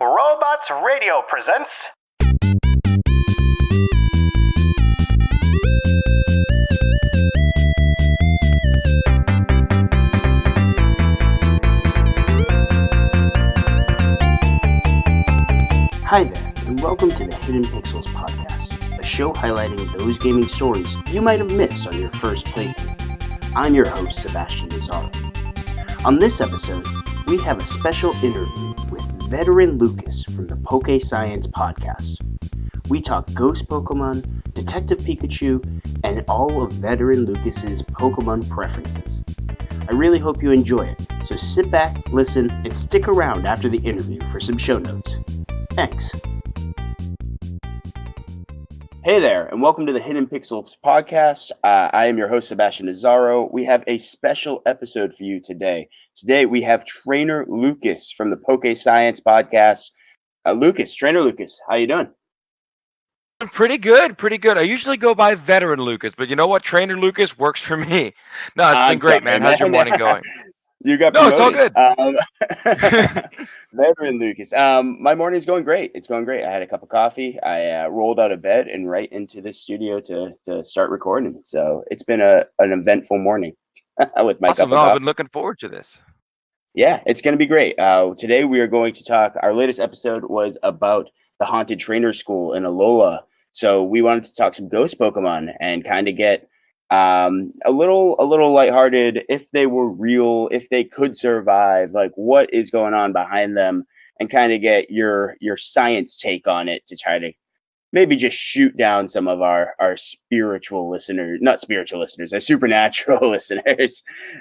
Robots Radio presents... Hi there, and welcome to the Hidden Pixels podcast, a show highlighting those gaming stories you might have missed on your first playthrough. I'm your host, Sebastian Nazaro. On this episode, we have a special interview with veteran Lucas from the Poke Science podcast. We talk ghost Pokemon, Detective Pikachu, and all of veteran Lucas's Pokemon preferences. I really hope you enjoy it, so sit back, listen, and stick around after the interview for some show notes. Thanks. Hey there, and welcome to the Hidden Pixels podcast. I am your host, Sebastian Nazaro. We have a special episode for you today. Today, we have Trainer Lucas from the Poke Science podcast. Trainer Lucas, how you doing? Pretty good. I usually go by Veteran Lucas, but you know what? Trainer Lucas works for me. No, it's been great, man. How's your morning going? You got No, promoted. it's all good. Veteran Lucas. My morning's going great. It's going great. I had a cup of coffee. I rolled out of bed and right into the studio to start recording. So it's been an eventful morning with my cup of coffee. I've been looking forward to this. Yeah, it's going to be great. Today we are going to talk. Our latest episode was about the haunted trainer school in Alola. So we wanted to talk some ghost Pokemon and kind of get a little lighthearted, if they were real, if they could survive, like what is going on behind them, and kind of get your science take on it to try to maybe just shoot down some of our supernatural listeners,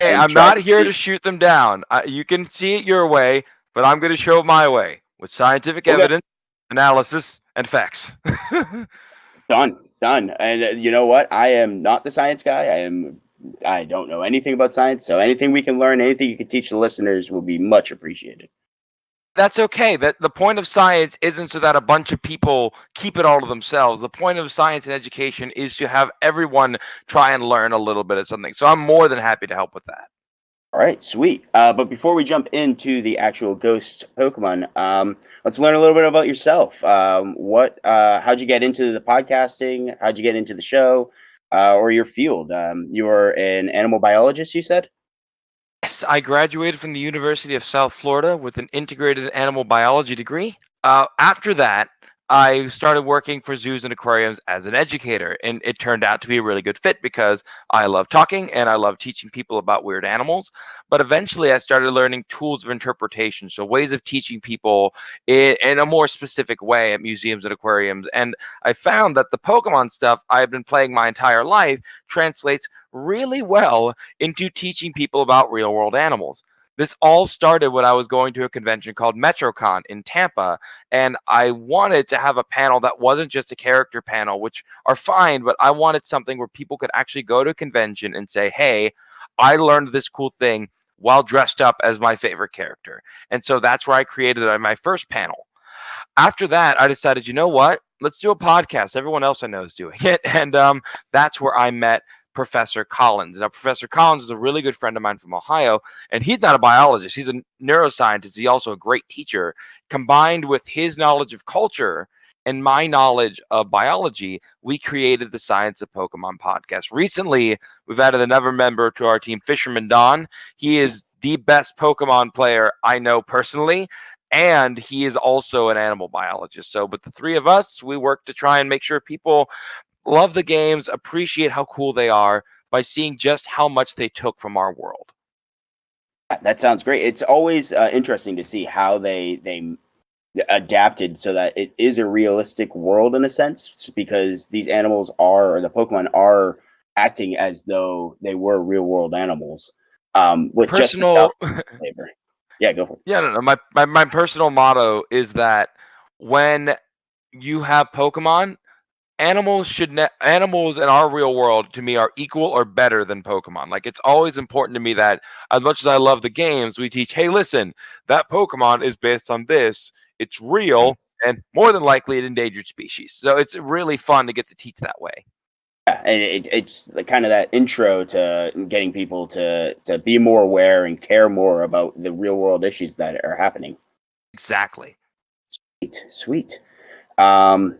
Hey, I'm not here to shoot them down. You can see it your way, but I'm going to show it my way with scientific evidence, analysis, and facts. Done. And you know what? I am not the science guy. I don't know anything about science. So anything we can learn, anything you can teach the listeners will be much appreciated. That's okay. The point of science isn't so that a bunch of people keep it all to themselves. The point of science and education is to have everyone try and learn a little bit of something. So I'm more than happy to help with that. All right, sweet. But before we jump into the actual ghost Pokemon, let's learn a little bit about yourself. How'd you get into the podcasting? How'd you get into the show, or your field? You are an animal biologist, you said? Yes, I graduated from the University of South Florida with an integrated animal biology degree. After that, I started working for zoos and aquariums as an educator, and it turned out to be a really good fit because I love talking and I love teaching people about weird animals. But eventually I started learning tools of interpretation, so ways of teaching people in a more specific way at museums and aquariums. And I found that the Pokemon stuff I've been playing my entire life translates really well into teaching people about real world animals. This all started when I was going to a convention called MetroCon in Tampa, and I wanted to have a panel that wasn't just a character panel, which are fine, but I wanted something where people could actually go to a convention and say, hey, I learned this cool thing while dressed up as my favorite character. And so that's where I created my first panel. After that, I decided, you know what? Let's do a podcast. Everyone else I know is doing it. And that's where I met Professor Collins. Now, Professor Collins is a really good friend of mine from Ohio, and he's not a biologist. He's a neuroscientist. He's also a great teacher. Combined with his knowledge of culture and my knowledge of biology, we created the Science of Pokemon podcast. Recently, we've added another member to our team, Fisherman Don. He is the best Pokemon player I know personally, and he is also an animal biologist. So, but the three of us, we work to try and make sure people love the games, appreciate how cool they are by seeing just how much they took from our world. That sounds great. It's always interesting to see how they adapted so that it is a realistic world in a sense, because these animals or the Pokemon are acting as though they were real world animals. With personal flavor. Yeah, go for it. Yeah, no. My personal motto is that when you have Pokemon, animals in our real world to me are equal or better than Pokemon. Like, it's always important to me that as much as I love the games, we teach, hey, listen, that Pokemon is based on this. It's real and more than likely an endangered species. So it's really fun to get to teach that way. Yeah, and it's kind of that intro to getting people to be more aware and care more about the real world issues that are happening. Exactly. Sweet. Um,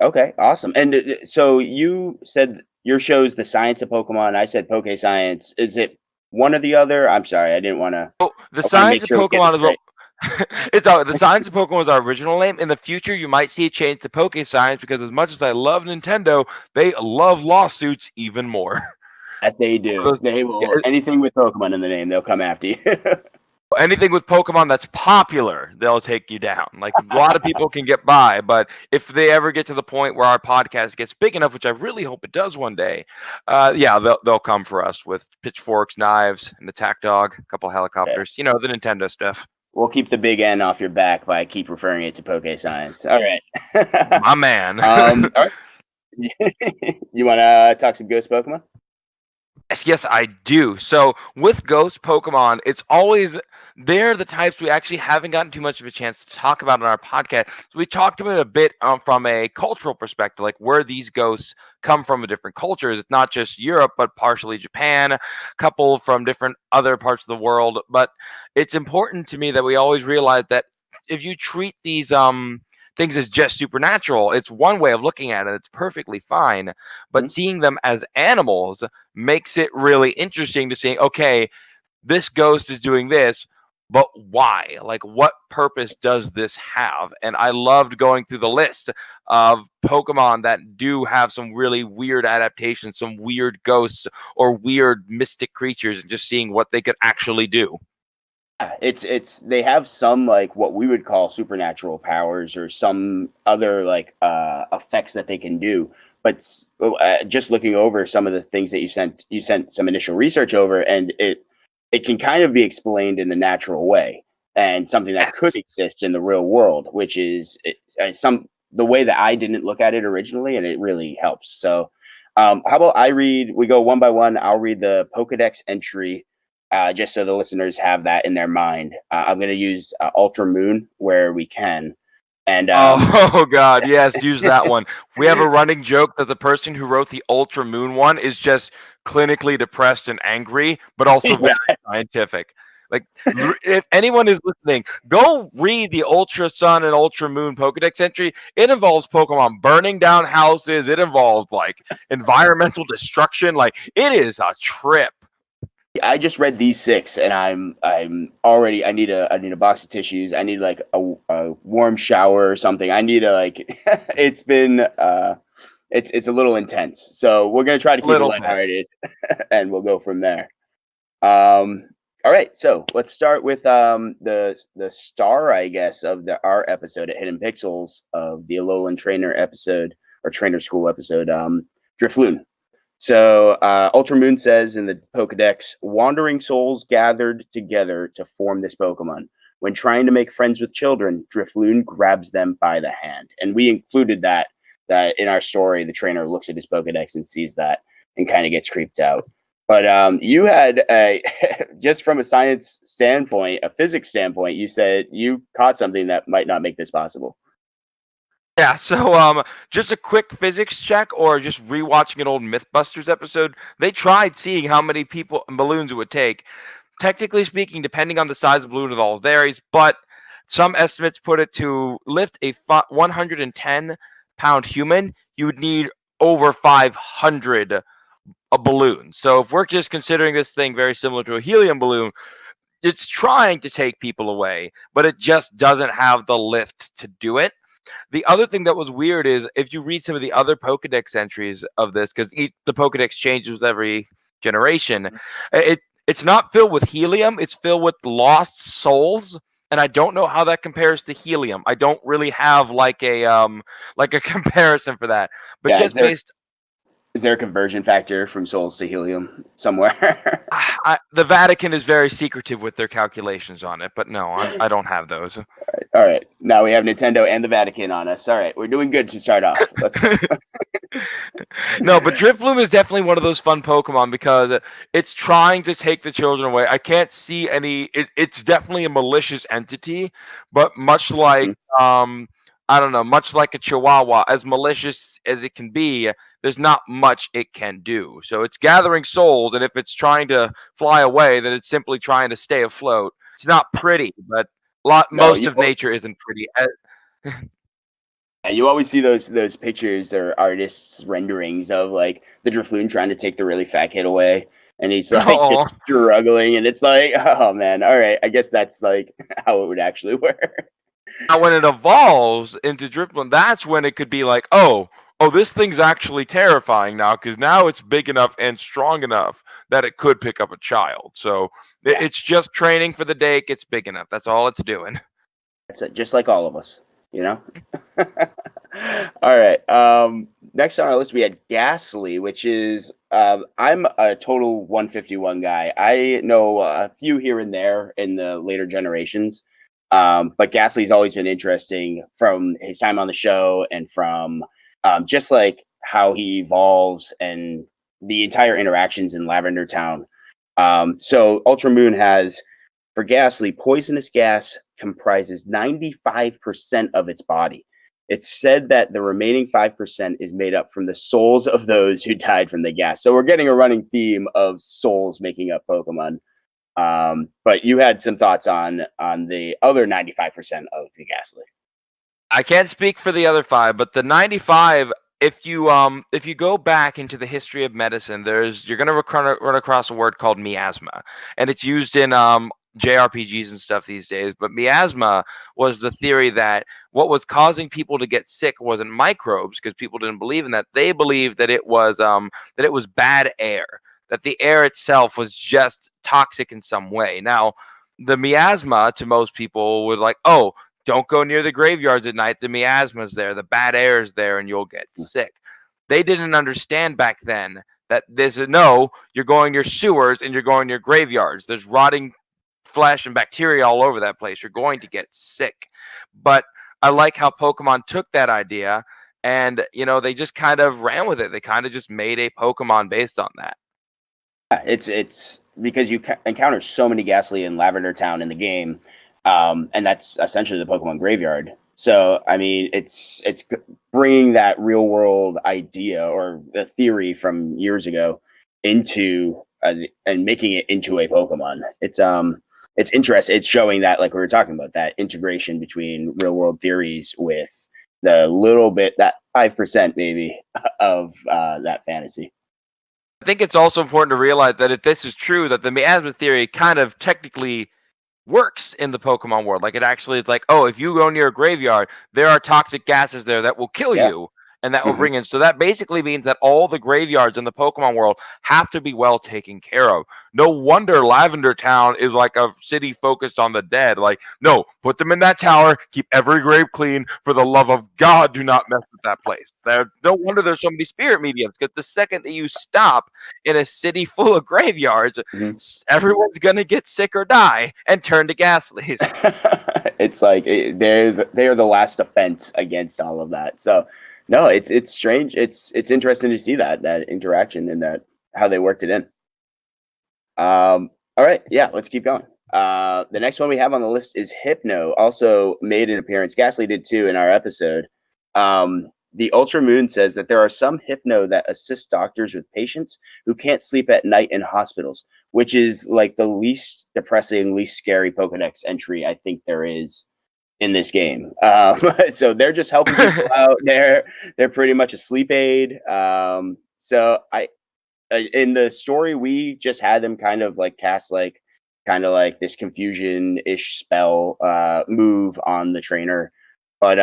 okay, awesome. And so you said your show's The Science of Pokemon. I said Poke Science. Is it one or the other? I'm sorry, I didn't want to. Oh, the I want to science make of sure we get this Pokemon is what straight. the science of Pokemon is our original name. In the future, you might see it change to Poke Science because as much as I love Nintendo, they love lawsuits even more. That they do. Those- They yeah, will anything with Pokemon in the name, they'll come after you. anything with Pokemon that's popular, they'll take you down. Like a lot of people can get by, but if they ever get to the point where our podcast gets big enough, which I really hope it does one day, yeah, they'll come for us with pitchforks, knives, an attack dog, a couple Okay. helicopters. You know, the Nintendo stuff. We'll keep the big N off your back by keep referring it to Poke Science. All right. My man. All right. You want to talk some Ghost Pokemon? Yes, I do. So with ghost Pokemon, it's always they're the types we actually haven't gotten too much of a chance to talk about on our podcast. So we talked about it a bit from a cultural perspective, like where these ghosts come from in different cultures. It's not just Europe, but partially Japan, a couple from different other parts of the world. But it's important to me that we always realize that if you treat these things as just supernatural, it's one way of looking at it. It's perfectly fine. Hmm? But seeing them as animals makes it really interesting to see, okay, this ghost is doing this, but why? Like, what purpose does this have? And I loved going through the list of Pokemon that do have some really weird adaptations, some weird ghosts or weird mystic creatures, and just seeing what they could actually do. Yeah, it's they have some like what we would call supernatural powers or some other like effects that they can do. But just looking over some of the things that you sent some initial research over, and it can kind of be explained in the natural way and something that could Yes. exist in the real world, which is some the way that I didn't look at it originally, and it really helps. So, how about I read? We go one by one. I'll read the Pokedex entry just so the listeners have that in their mind. I'm going to use Ultra Moon where we can. And Oh, God, yes, use that one. We have a running joke that the person who wrote the Ultra Moon one is just clinically depressed and angry, but also very yeah, scientific. Like, if anyone is listening, go read the Ultra Sun and Ultra Moon Pokedex entry. It involves Pokemon burning down houses. It involves like environmental destruction. Like, it is a trip. I just read these six, and I'm already. I need a box of tissues. I need like a warm shower or something. I need a like. It's been it's a little intense. So we're gonna try to keep it Little bit. lighthearted, and we'll go from there. All right, so let's start with the star, I guess, of our episode at Hidden Pixels of the Alolan Trainer episode or Trainer School episode, Drifloon. So Ultra Moon says in the Pokedex, wandering souls gathered together to form this Pokemon. When trying to make friends with children, Drifloon grabs them by the hand, and we included that in our story. The trainer looks at his Pokedex and sees that and kind of gets creeped out. But you had a just from a science standpoint, a physics standpoint, you said you caught something that might not make this possible. Yeah, so just a quick physics check or just rewatching an old Mythbusters episode, they tried seeing how many people balloons it would take. Technically speaking, depending on the size of the balloon, it all varies, but some estimates put it to lift a 110-pound human, you would need over 500 a balloon. So if we're just considering this thing very similar to a helium balloon, it's trying to take people away, but it just doesn't have the lift to do it. The other thing that was weird is if you read some of the other Pokedex entries of this, because the Pokedex changes with every generation, it's not filled with helium; it's filled with lost souls, and I don't know how that compares to helium. I don't really have like a comparison for that, but Yeah, just based. is there a conversion factor from souls to helium somewhere? The Vatican is very secretive with their calculations on it, but no, I don't have those. All right, now we have Nintendo and the Vatican on us. All right, we're doing good to start off. Let's go. No, but Drifloon is definitely one of those fun Pokemon because it's trying to take the children away. I can't see any. It's definitely a malicious entity, but much like Mhm. I don't know, much like a Chihuahua, as malicious as it can be, there's not much it can do. So it's gathering souls, and if it's trying to fly away, then it's simply trying to stay afloat. It's not pretty, but No, most of nature isn't pretty. You always see those pictures or artists renderings of like the Drifloon trying to take the really fat kid away, and he's like Oh, just struggling, and it's like, oh man, all right, I guess that's like how it would actually work. now when it evolves into Drifloon, that's when it could be like, oh, this thing's actually terrifying now because now it's big enough and strong enough that it could pick up a child. So Yeah, it's just training for the day it gets big enough. That's all it's doing. that's it, just like all of us, you know. All right. Next on our list, we had Ghastly, which is I'm a total 151 guy. I know a few here and there in the later generations, but Ghastly's always been interesting from his time on the show and from just like how he evolves and the entire interactions in Lavender Town. So Ultra Moon has for Ghastly, poisonous gas comprises 95% of its body. It's said that the remaining 5% is made up from the souls of those who died from the gas. So we're getting a running theme of souls making up Pokemon. But you had some thoughts on the other 95% of the Ghastly. I can't speak for the other five, but the 95. If you go back into the history of medicine, you're gonna run across a word called miasma, and it's used in JRPGs and stuff these days. But miasma was the theory that what was causing people to get sick wasn't microbes, because people didn't believe in that. They believed that it was bad air, that the air itself was just toxic in some way. Now, the miasma to most people would like, oh, don't go near the graveyards at night. The miasma's there, the bad air is there, and you'll get sick. They didn't understand back then that no, you're going near sewers and you're going near graveyards. There's rotting flesh and bacteria all over that place. You're going to get sick. But I like how Pokemon took that idea and, they just kind of ran with it. They kind of just made a Pokemon based on that. Yeah, it's because you encounter so many Ghastly in Lavender Town in the game, and that's essentially the Pokemon graveyard. So I mean, it's bringing that real world idea or the theory from years ago into and making it into a Pokemon. It's interesting. It's showing that, like we were talking about, that integration between real world theories with the little bit, that 5% maybe of that fantasy. I think it's also important to realize that if this is true, that the miasma theory kind of technically works in the Pokemon world. Like it actually is like, oh, if you go near a graveyard, there are toxic gases there that will kill Yeah. you and that will Mhm. bring in. So that basically means that all the graveyards in the Pokemon world have to be well taken care of. No wonder Lavender Town is like a city focused on the dead. Like, no, put them in that tower, keep every grave clean. For the love of God, do not mess with that place. No wonder there's so many spirit mediums, because the second that you stop in a city full of graveyards, Mhm. everyone's gonna get sick or die and turn to Ghastlies. It's like they are the last defense against all of that. So no, it's strange. It's interesting to see that interaction and that how they worked it in. All right, yeah, let's keep going. The next one we have on the list is Hypno. Also made an appearance. Ghastly did too in our episode. The Ultra Moon says that there are some Hypno that assist doctors with patients who can't sleep at night in hospitals, which is like the least depressing, least scary Pokedex entry I think there is in this game. So they're just helping people out. They're pretty much a sleep aid. So I in the story we just had them kind of like cast like kind of like this confusion-ish spell move on the trainer. But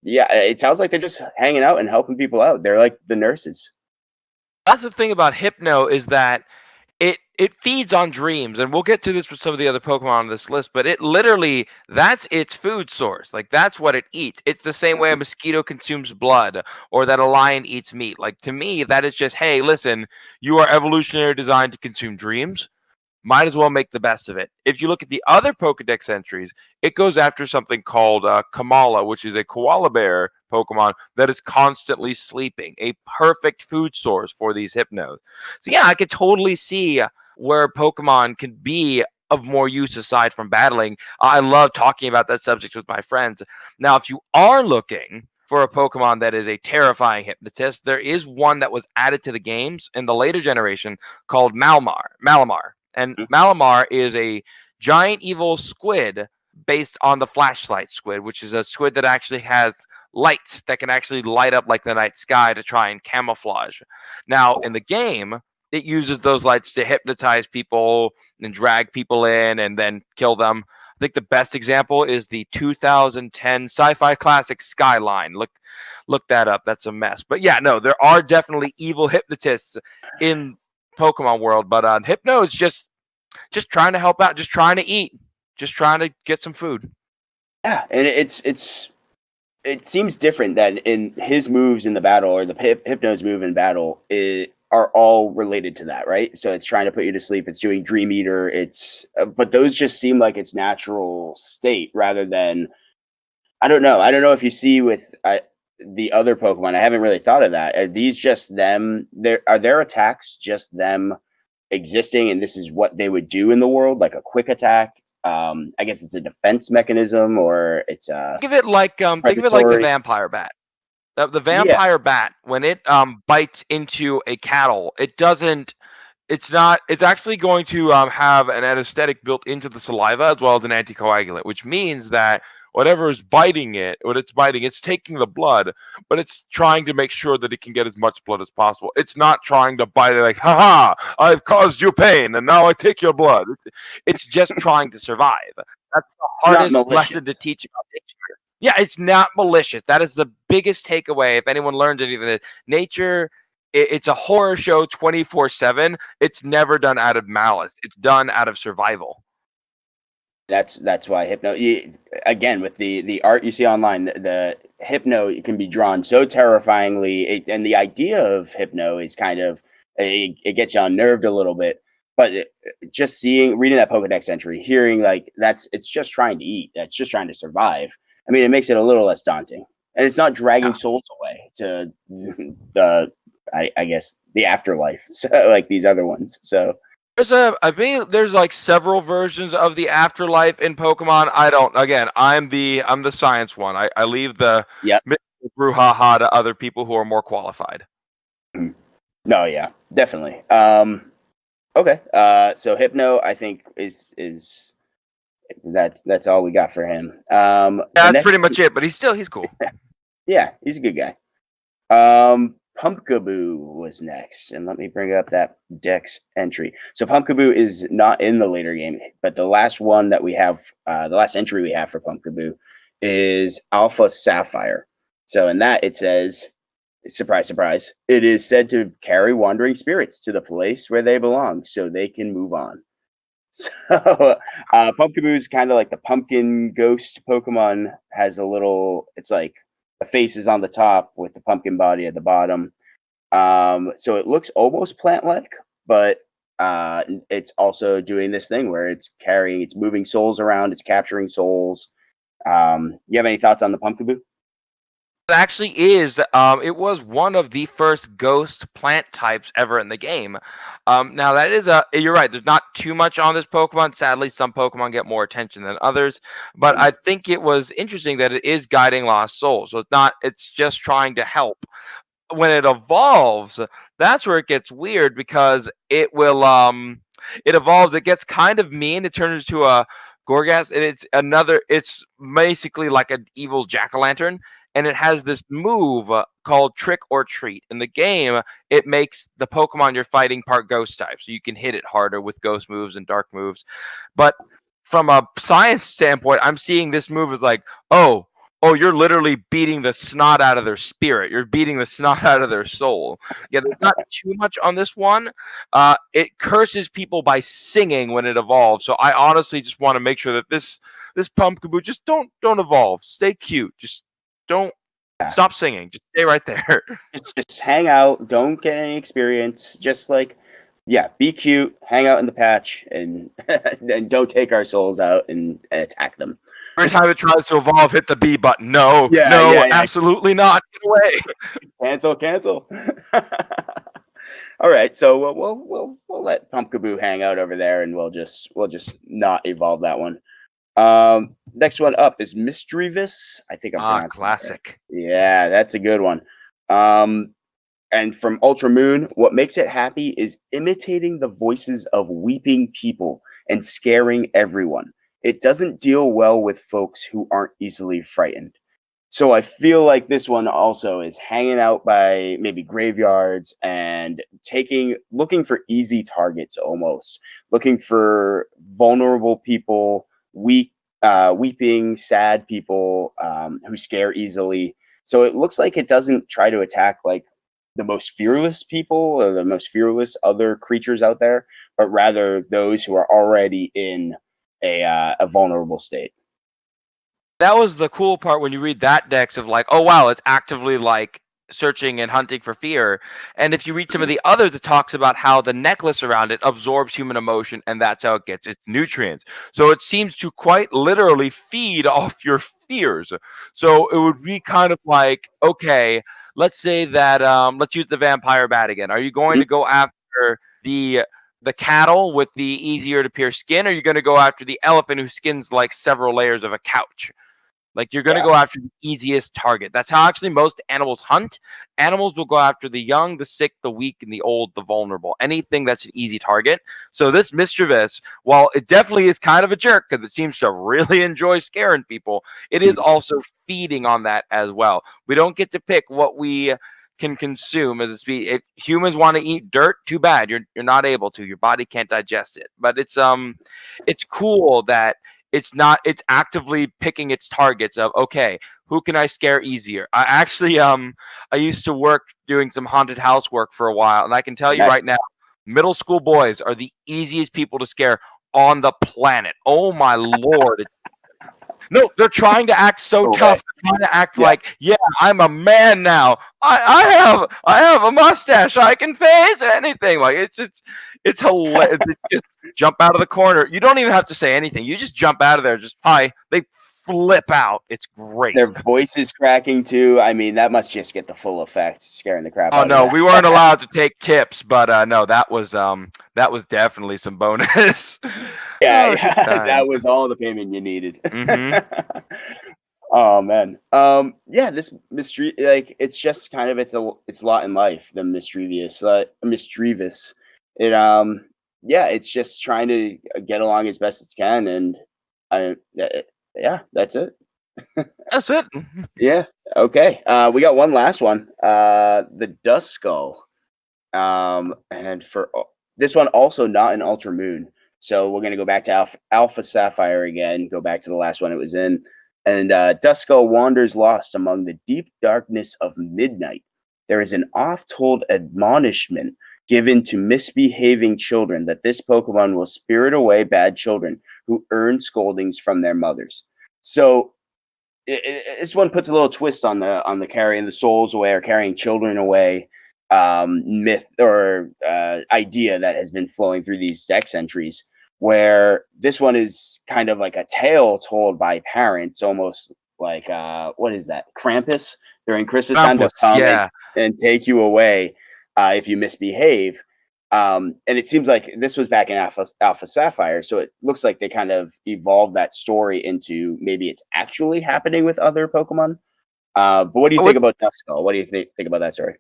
yeah, it sounds like they're just hanging out and helping people out. They're like the nurses. That's the thing about Hypno, is that it feeds on dreams, and we'll get to this with some of the other Pokemon on this list, but it literally, that's its food source. Like that's what it eats. It's the same way a mosquito consumes blood or that a lion eats meat. Like to me, that is just, hey, listen, you are evolutionary designed to consume dreams. Might as well make the best of it. If you look at the other Pokedex entries, it goes after something called Kamala, which is a koala bear Pokemon that is constantly sleeping, a perfect food source for these Hypnos. So yeah, I could totally see where Pokemon can be of more use aside from battling. I love talking about that subject with my friends. Now, if you are looking for a Pokemon that is a terrifying hypnotist, there is one that was added to the games in the later generation called Malamar. And Malamar is a giant evil squid based on the flashlight squid, which is a squid that actually has lights that can actually light up like the night sky to try and camouflage. Now, in the game, it uses those lights to hypnotize people and drag people in and then kill them. I think the best example is the 2010 sci-fi classic Skyline. Look that up. That's a mess. But yeah, no, there are definitely evil hypnotists in Pokemon world, but Hypno is just trying to help out, just trying to eat, just trying to get some food. Yeah, and it seems different that in his moves in the battle or the Hypno's move in battle are all related to that, right? So it's trying to put you to sleep. It's doing Dream Eater. But those just seem like its natural state rather than I don't know. I don't know if you see with the other Pokemon. I haven't really thought of that. Are these just them? Are their attacks just them existing, and this is what they would do in the world, like a quick attack? I guess it's a defense mechanism, or it's a Think of it like the predatory. vampire bat. The Yeah, vampire bat, when it bites into a cattle, it doesn't. It's not. It's actually going to have an anesthetic built into the saliva as well as an anticoagulant, which means that whatever is biting it, what it's biting, it's taking the blood, but it's trying to make sure that it can get as much blood as possible. It's not trying to bite it like, haha, I've caused you pain and now I take your blood. It's just trying to survive. That's the it's not hardest malicious. lesson to teach about nature. Yeah, it's not malicious. That is the biggest takeaway. If anyone learns anything, nature it's a horror show 24/7. It's never done out of malice. It's done out of survival. That's why again with the art you see online, the Hypno can be drawn so terrifyingly, and the idea of Hypno is kind of it gets you unnerved a little bit. But just reading that Pokedex entry, hearing like it's just trying to eat, that's just trying to survive. I mean, it makes it a little less daunting, and it's not dragging Yeah. souls away to the I guess the afterlife, so like these other ones. So I mean, there's like several versions of the afterlife in Pokemon. I don't. Again, I'm the science one. I leave the yeah. mystical brouhaha to other people who are more qualified. No, yeah, definitely. Okay. So Hypno, I think is that's all we got for him. The Yeah, that's next, pretty much it. But he's cool. yeah, he's a good guy. Pumpkaboo was next, and let me bring up that Dex entry. So Pumpkaboo is not in the later game, but the last one that we have, the last entry we have for Pumpkaboo is Alpha Sapphire. So in that it says, surprise, surprise, it is said to carry wandering spirits to the place where they belong, so they can move on. So Pumpkaboo is kind of like the pumpkin ghost Pokemon. Has a little, it's like the face is on the top with the pumpkin body at the bottom. So it looks almost plant-like, but it's also doing this thing where it's moving souls around, it's capturing souls. You have any thoughts on the Pumpkaboo? It actually is. It was one of the first ghost plant types ever in the game. Now that is you're right. There's not too much on this Pokemon. Sadly, some Pokemon get more attention than others. But I think it was interesting that it is guiding lost souls. So it's not. It's just trying to help. When it evolves, that's where it gets weird because it evolves. It gets kind of mean. It turns into a Gorgas, and it's basically like an evil jack-o'-lantern, and it has this move called Trick or Treat. In the game, it makes the Pokemon you're fighting part ghost type, so you can hit it harder with ghost moves and dark moves. But from a science standpoint, I'm seeing this move as like, oh, you're literally beating the snot out of their spirit. You're beating the snot out of their soul. Yeah, there's not too much on this one. It curses people by singing when it evolves. So I honestly just want to make sure that this Pumpkaboo just don't evolve. Stay cute. Just don't Yeah. stop singing. Just stay right there. Just hang out, don't get any experience. Just like, yeah, be cute, hang out in the patch, and and don't take our souls out and attack them. Every time it tries to evolve, hit the B button. No, Yeah, no, yeah, yeah. absolutely not. Get away. Cancel, cancel. All right, so we'll let Pumpkaboo hang out over there, and we'll just not evolve that one. Next one up is Misdreavus. I think I'm pronouncing that right. Classic. Yeah, that's a good one. And from Ultra Moon, what makes it happy is imitating the voices of weeping people and scaring everyone. it doesn't deal well with folks who aren't easily frightened. So I feel like this one also is hanging out by maybe graveyards and looking for easy targets almost, looking for vulnerable people, weeping, sad people who scare easily. So it looks like it doesn't try to attack like the most fearless people or the most fearless other creatures out there, but rather those who are already in a vulnerable state. That was the cool part when you read that dex of like, oh wow, it's actively like searching and hunting for fear. And if you read some of the others, it talks about how the necklace around it absorbs human emotion and that's how it gets its nutrients. So it seems to quite literally feed off your fears. So it would be kind of like, okay, let's say that let's use the vampire bat again. Are you going to go after the cattle with the easier to pierce skin, or are you going to go after the elephant who skins like several layers of a couch? Like you're going to Yeah. go after the easiest target. That's how actually most animals hunt. Animals will go after the young, the sick, the weak, and the old, the vulnerable. Anything that's an easy target. So this mischievous, while it definitely is kind of a jerk because it seems to really enjoy scaring people, it is also feeding on that as well. We don't get to pick what we can consume as a species. If humans want to eat dirt, too bad. You're not able to. Your body can't digest it. But it's cool that it's actively picking its targets of, okay, who can I scare easier. I actually I used to work doing some haunted house work for a while, and I can tell you Nice. right now, middle school boys are the easiest people to scare on the planet. Oh my lord. No, they're trying to act so No way. tough. They're trying to act Yeah. like, yeah, I'm a man now. I have a mustache. I can face anything. Like it's hilarious. It's just jump out of the corner. You don't even have to say anything. You just jump out of there. Just hi. They flip out. It's great. Their voice is cracking too. I mean, that must just get the full effect, scaring the crap Oh out of no, you. we weren't allowed to take tips, but no, that was definitely some bonus. Yeah, Oh, good yeah, that times. was all the payment you needed. Mm-hmm. Oh man. Yeah, this mystery, like it's just kind of it's a lot in life, the mischievous. It yeah, it's just trying to get along as best it can and yeah, that's it. That's it. Yeah. Okay. We got one last one. The Dust Skull. And this one also not an Ultra Moon. So we're gonna go back to Alpha Sapphire again. Go back to the last one it was in. And Dust Skull wanders lost among the deep darkness of midnight. There is an oft-told admonishment given to misbehaving children that this Pokemon will spirit away bad children who earn scoldings from their mothers. So this one puts a little twist on the carrying the souls away or carrying children away myth or idea that has been flowing through these dex entries, where this one is kind of like a tale told by parents, almost like what is that, Krampus during Christmas time to Krampus, come yeah. and take you away if you misbehave. And it seems like this was back in Alpha Sapphire, so it looks like they kind of evolved that story into maybe it's actually happening with other Pokemon. But what do you think With about Duskull? What do you think about that story?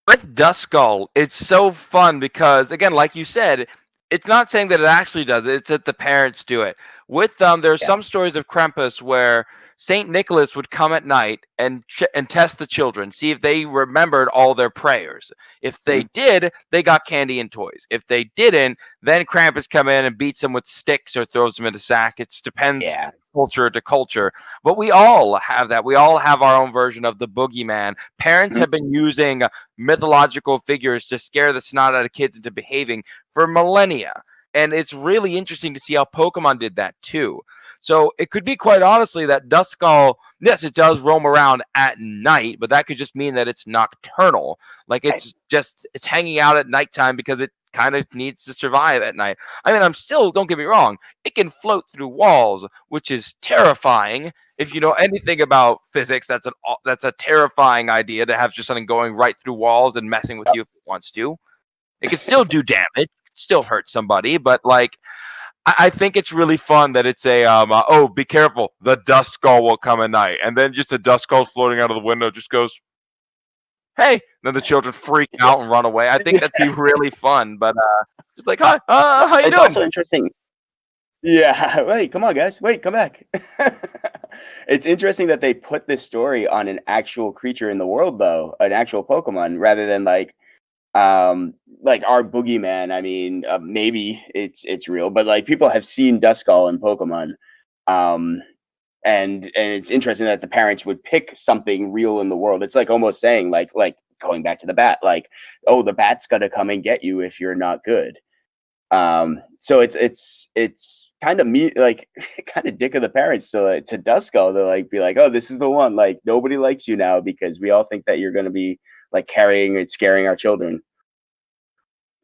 with Duskull, it's so fun because again, like you said, it's not saying that it actually does it, it's that the parents do it. With there's Yeah. some stories of Krampus where Saint Nicholas would come at night and test the children, see if they remembered all their prayers. If they Mhm. did, they got candy and toys. If they didn't, then Krampus come in and beats them with sticks or throws them in a sack. It depends Yeah. culture to culture. But we all have that. We all have our own version of the boogeyman. Parents Mhm. have been using mythological figures to scare the snot out of kids into behaving for millennia. And it's really interesting to see how Pokemon did that too. So it could be quite honestly that Duskull, yes, it does roam around at night, but that could just mean that it's nocturnal. Like Right. it's hanging out at nighttime because it kind of needs to survive at night. I mean, I'm still, don't get me wrong, it can float through walls, which is terrifying. If you know anything about physics, that's a terrifying idea to have just something going right through walls and messing with you if it wants to. It can still do damage, still hurt somebody, but like I think it's really fun that it's a oh, be careful, the dust skull will come at night, and then just a dust skull floating out of the window just goes, hey, then the children freak Yeah. out and run away. I think that'd be really fun, but just like, hi, how you It's doing? also interesting. Yeah, wait, come on, guys. Wait, come back. It's interesting that they put this story on an actual creature in the world, though, an actual Pokemon, rather than like our boogeyman. I mean, maybe it's real, but like people have seen Duskull in Pokemon, um, and it's interesting that the parents would pick something real in the world. It's like almost saying like going back to the bat, like, oh, the bat's gonna come and get you if you're not good. So it's kind of me like kind of dick of the parents to Duskull to like be like, oh, this is the one. Like nobody likes you now because we all think that you're gonna be like carrying and scaring our children.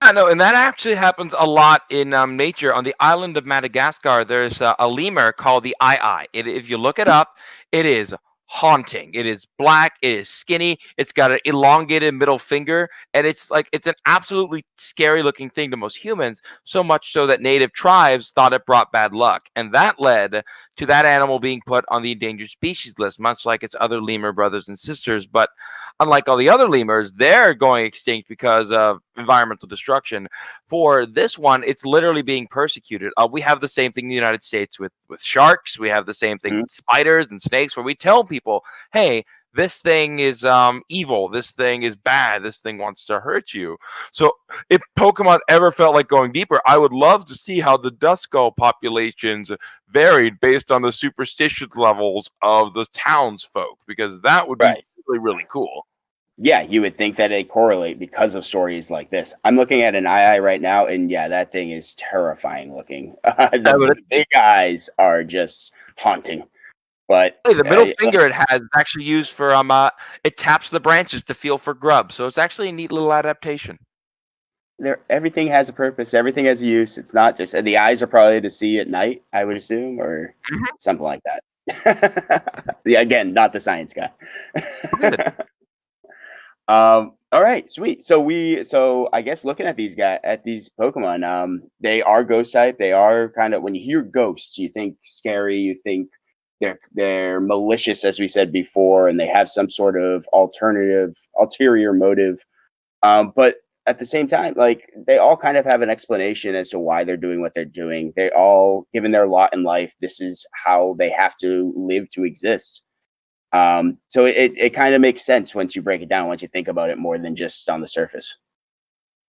Yeah, no, and that actually happens a lot in nature. On the island of Madagascar, there's a lemur called the eye. If you look it up, it is haunting. It is black. It is skinny. It's got an elongated middle finger, and it's an absolutely scary looking thing to most humans. So much so that native tribes thought it brought bad luck, and that led to that animal being put on the endangered species list, much like its other lemur brothers and sisters. But unlike all the other lemurs, they're going extinct because of environmental destruction. For this one, it's literally being persecuted. We have the same thing in the United States with sharks. We have the same thing Mhm. with spiders and snakes, where we tell people, "Hey, this thing is evil. This thing is bad. This thing wants to hurt you." So, if Pokemon ever felt like going deeper, I would love to see how the Duskull populations varied based on the superstition levels of the townsfolk, because that would be Right. really, really cool. Yeah, you would think that they correlate because of stories like this. I'm looking at an eye right now, and yeah, that thing is terrifying looking. I would The big eyes are just haunting. But Hey, the middle finger it has is actually used for it taps the branches to feel for grubs. So it's actually a neat little adaptation. there, everything has a purpose. Everything has a use. It's not just and the eyes are probably to see at night, I would assume, or Mhm. something like that. Yeah, again, not the science guy. Good. All right, sweet. So I guess looking at these Pokemon, they are ghost type. They are kind of when you hear ghosts, you think scary, you think they're malicious, as we said before, and they have some sort of ulterior motive. But at the same time, like they all kind of have an explanation as to why they're doing what they're doing. They all, given their lot in life, this is how they have to live to exist. So it kind of makes sense once you break it down, once you think about it more than just on the surface.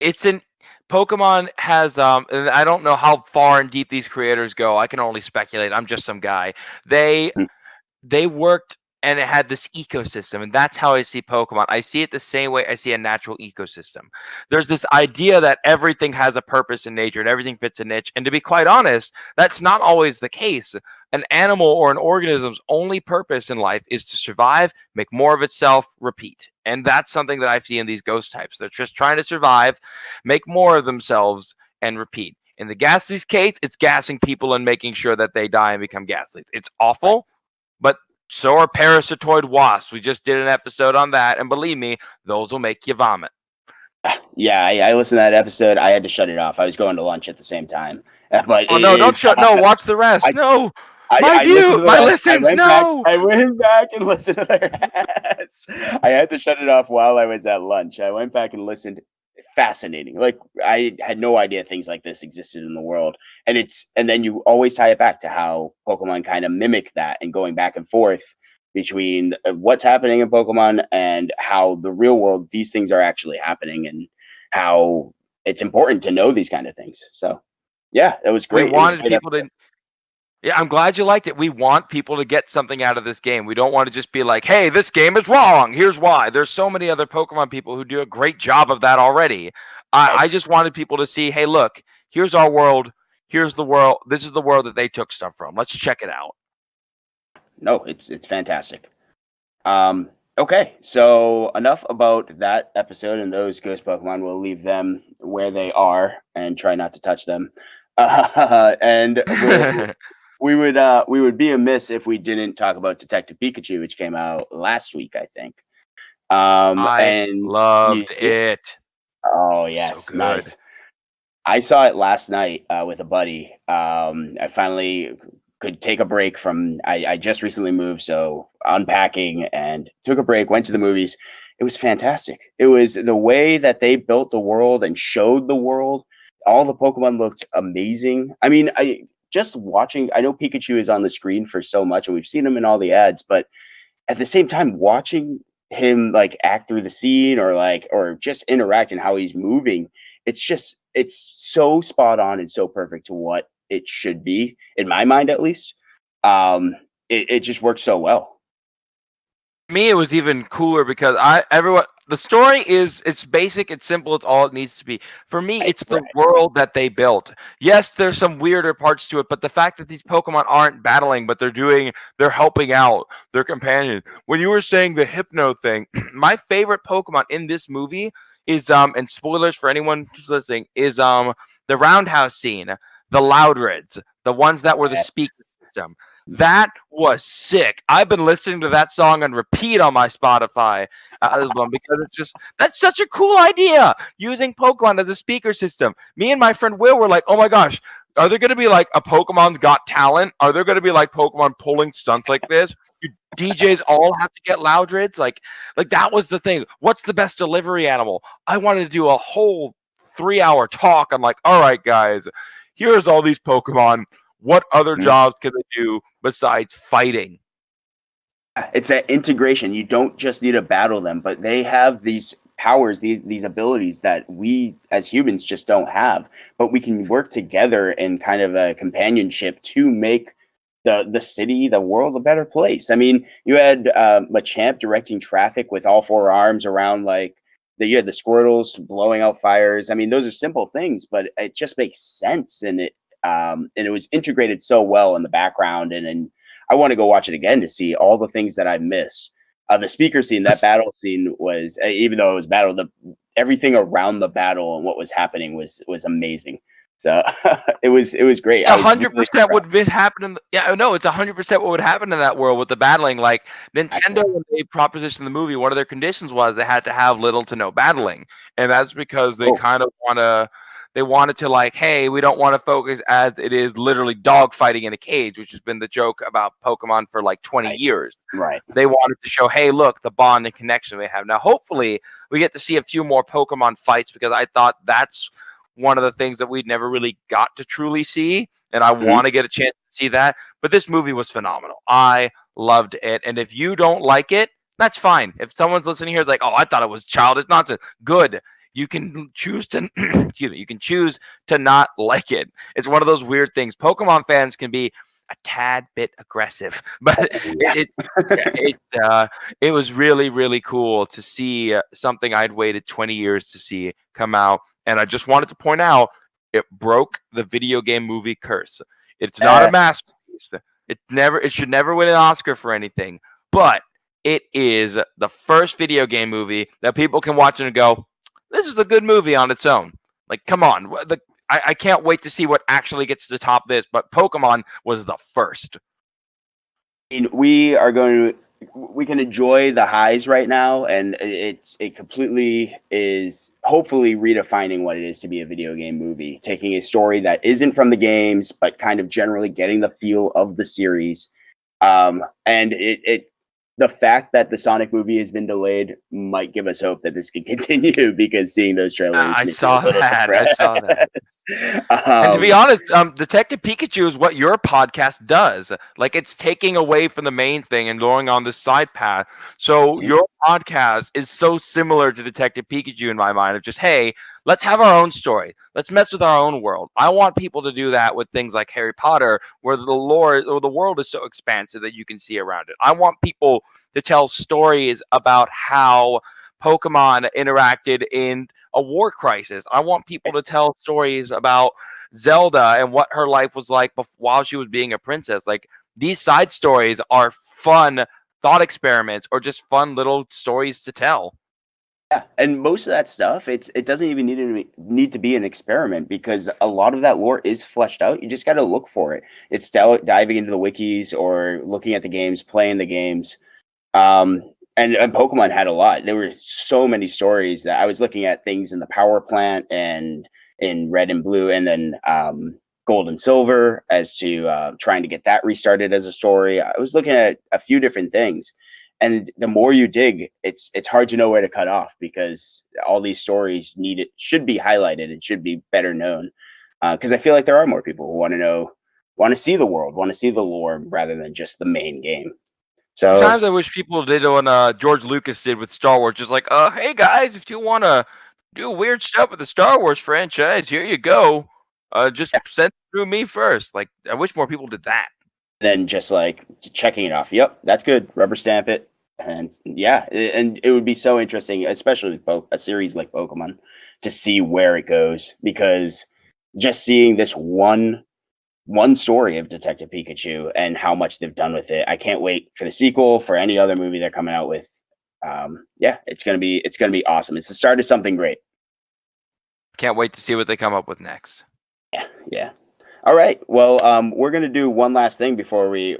It's an Pokemon has and I don't know how far and deep these creators go. I can only speculate. I'm just some guy. They Mhm. they worked and it had this ecosystem, and that's how I see Pokemon. I see it the same way I see a natural ecosystem. There's this idea that everything has a purpose in nature and everything fits a niche, and to be quite honest, that's not always the case. An animal or an organism's only purpose in life is to survive, make more of itself, repeat, and that's something that I see in these ghost types. They're just trying to survive, make more of themselves, and repeat. In the Ghastly's case, it's gassing people and making sure that they die and become ghastly. It's Right. awful, but so are parasitoid wasps. We just did an episode on that, and believe me, those will make you vomit. Yeah, I listened to that episode. I had to shut it off. I was going to lunch at the same time, but Oh no, don't it's shut. No, watch the rest. I No, I listened to the my rest. listens. No. I went back and listened to the rest. I had to shut it off while I was at lunch. I went back and listened. Fascinating. Like I had no idea things like this existed in the world. And then you always tie it back to how Pokemon kind of mimic that and going back and forth between what's happening in Pokemon and how the real world these things are actually happening and how it's important to know these kind of things. So yeah, it was We great. It was a wanted great people episode. to. Yeah, I'm glad you liked it. We want people to get something out of this game. We don't want to just be like, "Hey, this game is wrong. Here's why." There's so many other Pokemon people who do a great job of that already. Right. I just wanted people to see, "Hey, look, here's our world. Here's the world. This is the world that they took stuff from. Let's check it out." No, it's fantastic. Um, okay, so enough about that episode and those ghost Pokemon. We'll leave them where they are and try not to touch them. And we would be amiss if we didn't talk about Detective Pikachu, which came out last week, I think. I And you loved see it? it. Oh So yes, good. nice. I saw it last night with a buddy. I finally could take a break from. I just recently moved, so unpacking and took a break. Went to the movies. It was fantastic. It was the way that they built the world and showed the world. All the Pokemon looked amazing. I mean, just watching, I know Pikachu is on the screen for so much and we've seen him in all the ads, but at the same time, watching him like act through the scene or just interact and how he's moving, it's so spot on and so perfect to what it should be, in my mind at least. It just works so well. Me, it was even cooler because the story is, it's basic, it's simple, it's all it needs to be. For me, it's the Right. world that they built. Yes, there's some weirder parts to it, but the fact that these Pokemon aren't battling, but they're helping out their companion. When you were saying the Hypno thing, my favorite Pokemon in this movie is and spoilers for anyone who's listening, is the roundhouse scene, the Loudreds, the ones that were the Yes. speaker system. That was sick. I've been listening to that song on repeat on my Spotify album because that's such a cool idea, using Pokemon as a speaker system. Me and my friend Will were like, oh my gosh, are there going to be like a Pokemon's Got Talent? Are there going to be like Pokemon pulling stunts like this? Do DJs all have to get Loudreds? Like that was the thing. What's the best delivery animal? I wanted to do a whole 3-hour talk. I'm like, all right, guys, here's all these Pokemon. What other jobs can they do besides fighting? It's that integration. You don't just need to battle them, but they have these powers, these abilities that we as humans just don't have. But we can work together in kind of a companionship to make the city, the world a better place. I mean, you had Machamp directing traffic with all four arms around you had the Squirtles blowing out fires. I mean, those are simple things, but it just makes sense, and it was integrated so well in the background, and I want to go watch it again to see all the things that I missed. The speaker scene, that battle scene was, even though it was battle, everything around the battle and what was happening was amazing. So it was great. It's I was hundred really percent what impressed. would happen in yeah, no, it's 100% what would happen in that world with the battling. Like Exactly. Nintendo, when they propositioned the movie, one of their conditions was they had to have little to no battling, and that's because they Oh, kind of they wanted to, like, hey, we don't want to focus as it is literally dog fighting in a cage, which has been the joke about Pokemon for like 20 right, years. right. They wanted to show, hey, look, the bond and connection we have. Now, hopefully, we get to see a few more Pokemon fights because I thought that's one of the things that we'd never really got to truly see. And I Mhm. want to get a chance to see that. But this movie was phenomenal. I loved it. And if you don't like it, that's fine. If someone's listening here is like, oh, I thought it was childish nonsense, good. You can choose to excuse me, you can choose to not like it. It's one of those weird things. Pokemon fans can be a tad bit aggressive, but Oh, yeah. it was really, really cool to see something I'd waited 20 years to see come out. And I just wanted to point out, it broke the video game movie curse. It's not a Yes. masterpiece. It should never win an Oscar for anything, but it is the first video game movie that people can watch and go, this is a good movie on its own. Like, come on. I can't wait to see what actually gets to top this, but Pokemon was the first. Mean, we can enjoy the highs right now, and it completely is hopefully redefining what it is to be a video game movie, taking a story that isn't from the games, but kind of generally getting the feel of the series. And the fact that the Sonic movie has been delayed might give us hope that this can continue because seeing those trailers I makes me a saw little that. I saw that. depressed. And to be um, honest, Detective Pikachu is what your podcast does. Like, it's taking away from the main thing and going on this side path. So your podcast is so similar to Detective Pikachu in my mind, of just, hey, let's have our own story. Let's mess with our own world. I want people to do that with things like Harry Potter, where the lore or the world is so expansive that you can see around it. I want people to tell stories about how Pokemon interacted in a war crisis. I want people to tell stories about Zelda and what her life was like while she was being a princess. Like, these side stories are fun thought experiments or just fun little stories to tell. Yeah, and most of that stuff, it doesn't even need to be an experiment because a lot of that lore is fleshed out. You just got to look for it. It's diving into the wikis or looking at the games, playing the games. Um, and Pokemon had a lot. There were so many stories that I was looking at things in the power plant and in Red and Blue, and then Gold and Silver as to trying to get that restarted as a story. I was looking at a few different things, and the more you dig, it's hard to know where to cut off because all these stories should be highlighted and should be better known. Because I feel like there are more people who want to know want to see the world, want to see the lore rather than just the main game. So Sometimes I wish people did what George Lucas did with Star Wars, just like, hey guys, if you want to do weird stuff with the Star Wars franchise, here you go. Just send it through me first. Like, I wish more people did that. then just like checking it off. Yep, that's good. Rubber stamp it. And yeah, and it would be so interesting, especially with a series like Pokemon, to see where it goes, because just seeing this one story of Detective Pikachu and how much they've done with it, I can't wait for the sequel, for any other movie they're coming out with. Yeah, it's gonna be awesome. It's the start of something great. Can't wait to see what they come up with next. Yeah. All right. Well, we're gonna do one last thing before we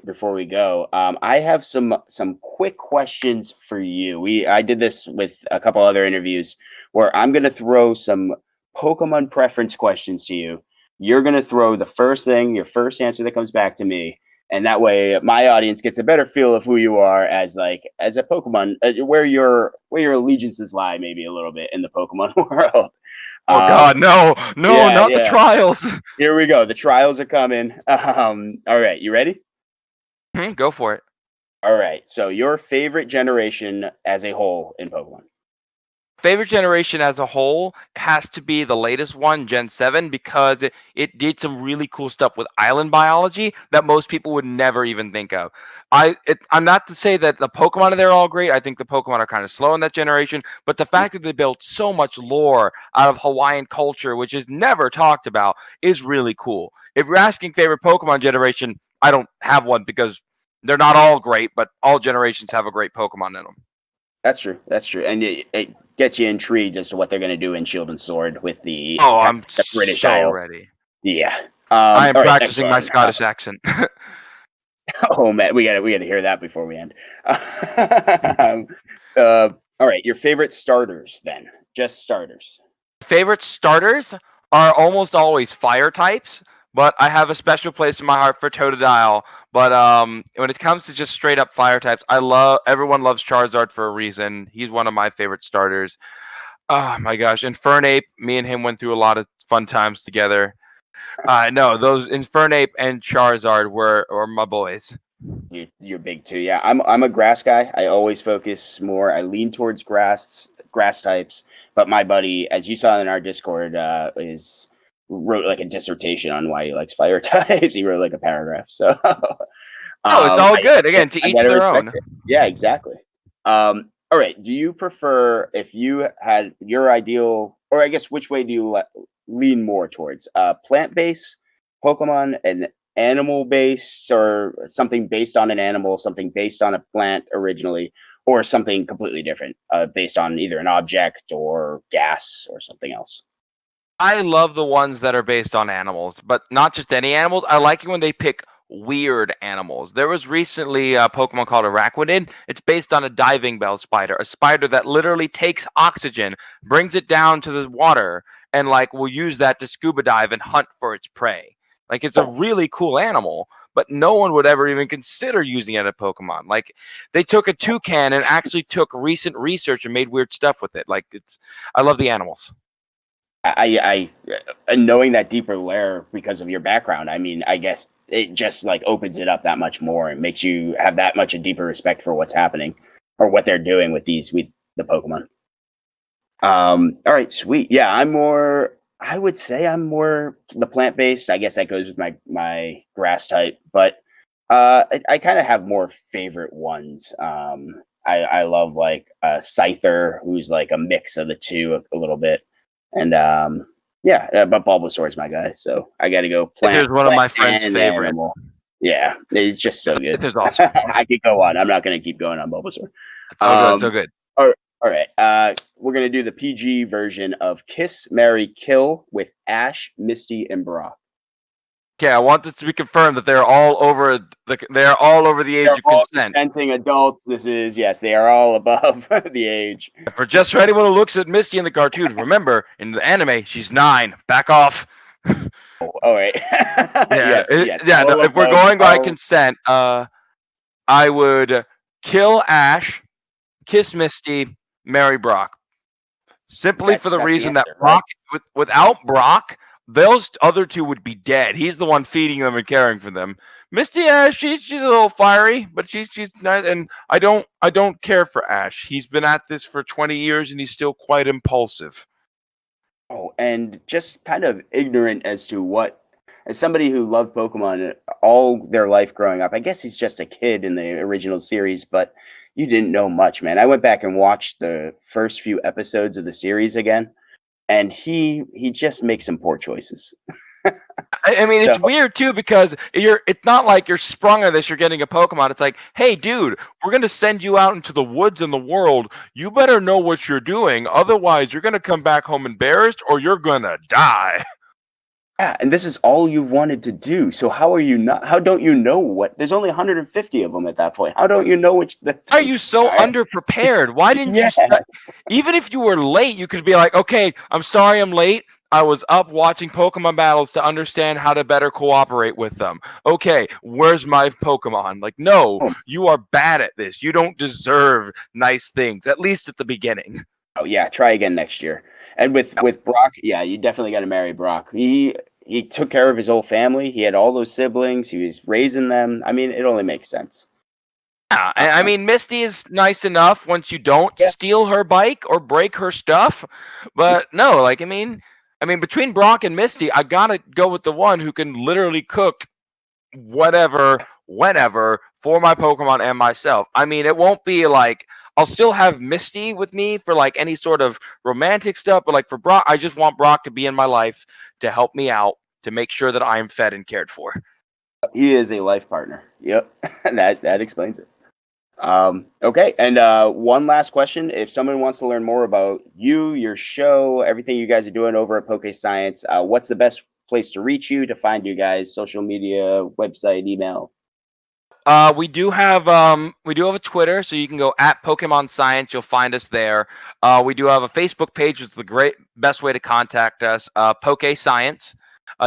go. I have some quick questions for you. I did this with a couple other interviews where I'm gonna throw some Pokemon preference questions to you. You're gonna throw the first thing, your first answer that comes back to me, and that way my audience gets a better feel of who you are as a Pokemon, where your allegiances lie, maybe a little bit in the Pokemon world. Oh God, no, Yeah, not the yeah. trials. Here we go. The trials are coming. All right, you ready? Go for it. All right. So your favorite generation as a whole in Pokemon. Favorite generation as a whole has to be the latest one, Gen 7, because it did some really cool stuff with island biology that most people would never even think of. I'm not to say that the Pokemon in there are all great. I think the Pokemon are kind of slow in that generation, but the fact that they built so much lore out of Hawaiian culture, which is never talked about, is really cool. If you're asking favorite Pokemon generation, I don't have one because they're not all great, but all generations have a great Pokemon in them. That's true. That's true. And it gets you intrigued as to what they're going to do in Shield and Sword with the Oh, I'm the British so Isles. yeah. Yeah. I am All right. Next practicing my one. Scottish accent. Oh man, we gotta hear that before we end. um, all right. Your favorite starters then? Just starters. Favorite starters are almost always fire types, but I have a special place in my heart for Totodile. But when it comes to just straight up fire types, everyone loves Charizard for a reason. He's one of my favorite starters. Oh my gosh, Infernape, me and him went through a lot of fun times together. No, those Infernape and Charizard were my boys. You're big too. Yeah, I'm a grass guy. I always focus more. I lean towards grass types. But my buddy, as you saw in our Discord, is wrote like a dissertation on why he likes fire types. He wrote like a paragraph. So Oh, it's all good. I, Again, to I each gotta their respect own. it. Yeah, exactly. All right. Do you prefer, if you had your ideal, or I guess which way do you lean more towards? Plant based Pokemon and animal based, or something based on an animal, something based on a plant originally, or something completely different, based on either an object or gas or something else? I love the ones that are based on animals, but not just any animals. I like it when they pick weird animals. There was recently a Pokemon called Araquanid. It's based on a diving bell spider, a spider that literally takes oxygen, brings it down to the water, and like will use that to scuba dive and hunt for its prey. Like it's a really cool animal, but no one would ever even consider using it as a Pokemon. Like they took a toucan and actually took recent research and made weird stuff with it. I love the animals. And knowing that deeper layer because of your background, I mean, I guess it just like opens it up that much more and makes you have that much a deeper respect for what's happening or what they're doing with the Pokemon. All right, sweet. Yeah, I would say I'm more the plant based. I guess that goes with my grass type, but I kind of have more favorite ones. I love like Scyther, who's like a mix of the two a little bit. And yeah, but Bulbasaur is my guy, so I got to go There's one of plant my friend's and favorite. animal. Yeah, it's just so good. It's awesome. I could go on. I'm not going to keep going on Bulbasaur. It's so good, so good. All right. We're going to do the PG version of Kiss, Marry, Kill with Ash, Misty, and Brock. Okay, I want this to be confirmed that they're all over the age They're of all consent. consenting adults. Yes, they are all above the age. For just for anyone who looks at Misty in the cartoon, remember in the anime she's 9. Back off. Oh, all right. Yes. No, if we're going by all, consent, I would kill Ash, kiss Misty, marry Brock. Simply for the that's the reason that answer, right? Brock, without Brock, those other two would be dead. He's the one feeding them and caring for them. Misty, she's a little fiery, but she's nice, and I don't care for Ash. He's been at this for 20 years, and he's still quite impulsive. Oh, and just kind of ignorant as to what, as somebody who loved Pokemon all their life growing up, I guess he's just a kid in the original series, but you didn't know much, man. I went back and watched the first few episodes of the series again, and he just makes some poor choices. I mean, So it's weird too because it's not like you're sprung on this, you're getting a Pokemon. It's like, hey, dude, we're gonna send you out into the woods and the world. You better know what you're doing, otherwise you're gonna come back home embarrassed or you're gonna die. yeah, and this is all you've wanted to do. So how are you not? How don't you know what? There's only 150 of them at that point. How don't you know which the Are you types so are? underprepared? Why didn't you Yeah. start? Even if you were late, you could be like, okay, I'm sorry I'm late. I was up watching Pokemon battles to understand how to better cooperate with them. Okay, where's my Pokemon? Like, no, Oh, you are bad at this. You don't deserve nice things, at least at the beginning. oh, yeah. Try again next year. And with Brock, yeah, you definitely got to marry Brock. He took care of his whole family. He had all those siblings. He was raising them. I mean, it only makes sense. Yeah, Uh, and I mean, Misty is nice enough once you don't yeah. steal her bike or break her stuff. But no, like, I mean, between Brock and Misty, I gotta go with the one who can literally cook whatever, whenever for my Pokemon and myself. I mean, it won't be like I'll still have Misty with me for like any sort of romantic stuff, but like for Brock, I just want Brock to be in my life to help me out, to make sure that I am fed and cared for. He is a life partner. Yep. That explains it. Okay, and one last question. If someone wants to learn more about you, your show, everything you guys are doing over at Poke Science, what's the best place to reach you, to find you guys? Social media, website, email? We do have a Twitter, so you can go at Pokemon Science. You'll find us there. We do have a Facebook page, which is the great best way to contact us. Poke Science.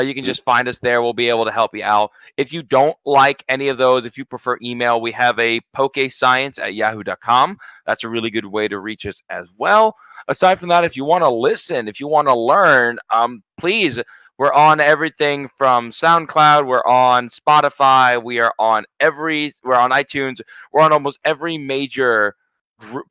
You can just find us there. We'll be able to help you out. If you don't like any of those, if you prefer email, we have a pokescience@yahoo.com. That's a really good way to reach us as well. Aside from that, if you want to listen, if you want to learn, please, we're on everything from SoundCloud. We're on Spotify. We're on iTunes. We're on almost every major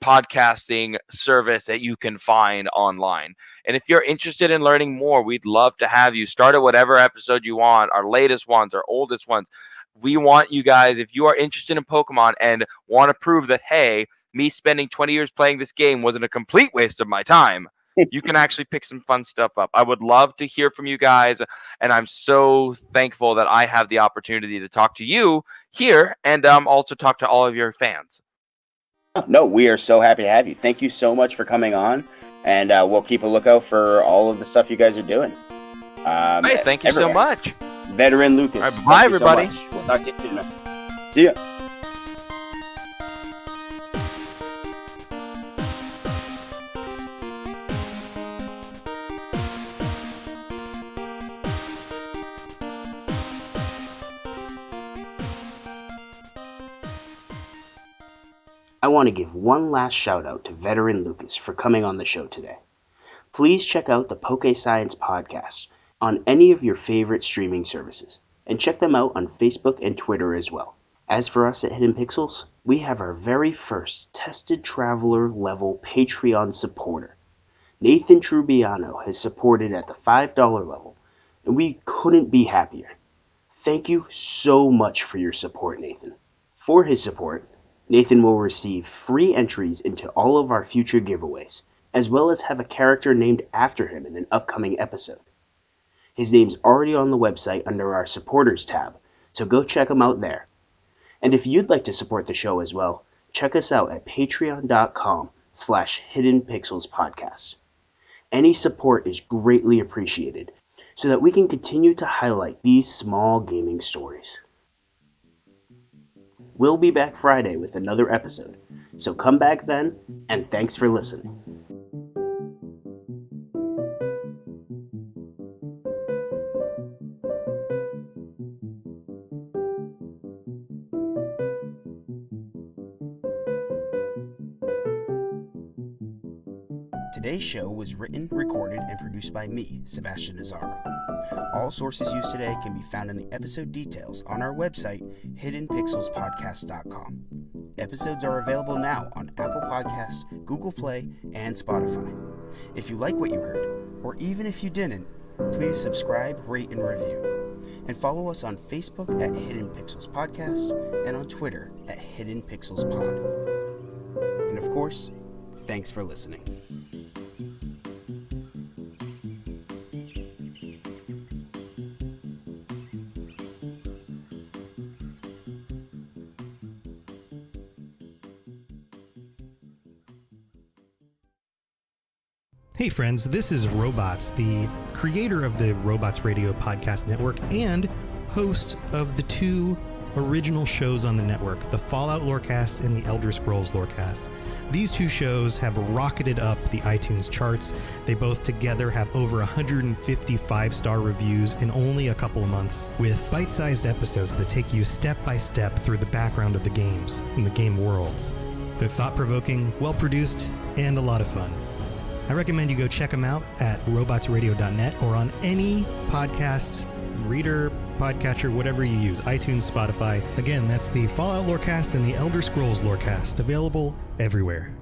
podcasting service that you can find online. And if you're interested in learning more, we'd love to have you start at whatever episode you want, our latest ones, our oldest ones. We want you guys, if you are interested in Pokemon and want to prove that, hey, me spending 20 years playing this game wasn't a complete waste of my time, you can actually pick some fun stuff up. I would love to hear from you guys, and I'm so thankful that I have the opportunity to talk to you here and also talk to all of your fans. No, we are so happy to have you. Thank you so much for coming on, and we'll keep a lookout for all of the stuff you guys are doing. Hey, thank you so much. Veteran Lucas. All right, bye, everybody. So we'll talk to you soon, man. See ya. I want to give one last shout out to Veteran Lucas for coming on the show today. Please check out the Poke Science podcast on any of your favorite streaming services, and check them out on Facebook and Twitter as well. As for us at Hidden Pixels, we have our very first Tested Traveler level Patreon supporter. Nathan Trubiano has supported at the $5 level, and we couldn't be happier. Thank you so much for your support, Nathan. For his support, Nathan will receive free entries into all of our future giveaways, as well as have a character named after him in an upcoming episode. His name's already on the website under our supporters tab, so go check him out there. And if you'd like to support the show as well, check us out at patreon.com/hiddenpixelspodcast. Any support is greatly appreciated, so that we can continue to highlight these small gaming stories. We'll be back Friday with another episode, so come back then, and thanks for listening. Today's show was written, recorded, and produced by me, Sebastian Nazaro. All sources used today can be found in the episode details on our website, hiddenpixelspodcast.com. Episodes are available now on Apple Podcast, Google Play, and Spotify. If you like what you heard, or even if you didn't, please subscribe, rate, and review. And follow us on Facebook at Hidden Pixels Podcast and on Twitter at Hidden Pixels Pod. And of course, thanks for listening. Hey friends, this is Robots, the creator of the Robots Radio Podcast Network and host of the two original shows on the network, the Fallout Lorecast and the Elder Scrolls Lorecast. These two shows have rocketed up the iTunes charts. They both together have over 150 five-star reviews in only a couple of months, with bite-sized episodes that take you step by step through the background of the games and the game worlds. They're thought-provoking, well-produced, and a lot of fun. I recommend you go check them out at robotsradio.net or on any podcast reader, podcatcher, whatever you use, iTunes, Spotify. Again, that's the Fallout Lorecast and the Elder Scrolls Lorecast, available everywhere.